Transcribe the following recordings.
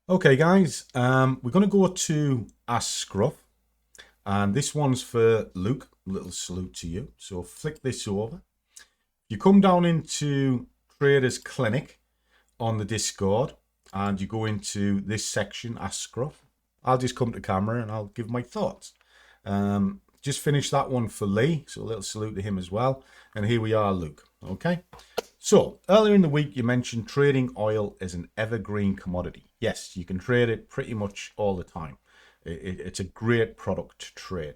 Okay, guys, we're going to go to Ask Scruff, and this one's for Luke. Little salute to you. So flick this over. You come down into Traders Clinic on the Discord, and you go into this section, Ask Scruff. I'll just come to camera and I'll give my thoughts. Just finished that one for Lee, so a little salute to him as well. And here we are, Luke. Okay. So earlier in the week, you mentioned trading oil as an evergreen commodity. Yes, you can trade it pretty much all the time. It's a great product to trade.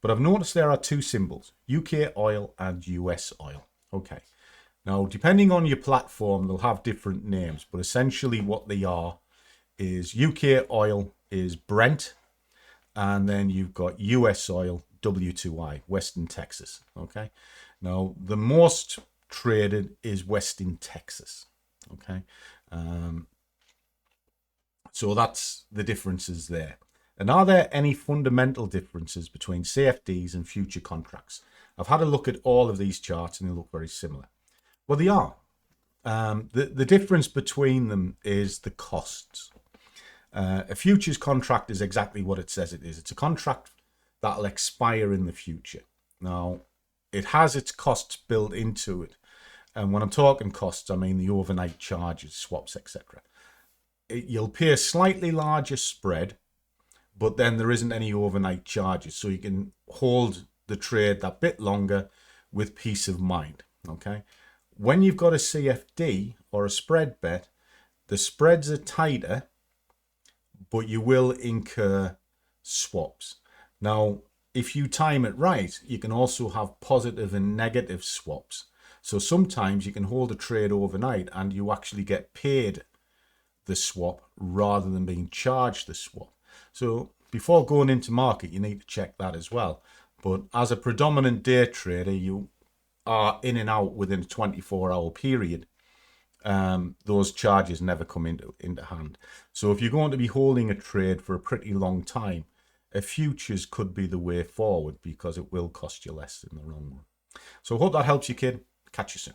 But I've noticed there are two symbols, UK oil and US oil. Okay. Now, depending on your platform, they'll have different names, but essentially what they are is UK oil is Brent, and then you've got US oil, W2I, Western Texas. Okay. Now, the most traded is Western Texas. Okay. So that's the differences there. And are there any fundamental differences between CFDs and future contracts? I've had a look at all of these charts and they look very similar. Well, they are. The difference between them is the costs. A futures contract is exactly what it says it is. It's a contract that'll expire in the future. Now, it has its costs built into it. And when I'm talking costs, I mean the overnight charges, swaps, etc. You'll pay a slightly larger spread, but then there isn't any overnight charges. So you can hold the trade that bit longer with peace of mind. Okay. When you've got a CFD or a spread bet, the spreads are tighter, but you will incur swaps. Now, if you time it right, you can also have positive and negative swaps. So sometimes you can hold a trade overnight and you actually get paid the swap rather than being charged the swap. So before going into market, you need to check that as well. But as a predominant day trader, you are in and out within a 24-hour period. Those charges never come into hand. So if you're going to be holding a trade for a pretty long time, a futures could be the way forward because it will cost you less in the long run. So I hope that helps you, kid. Catch you soon.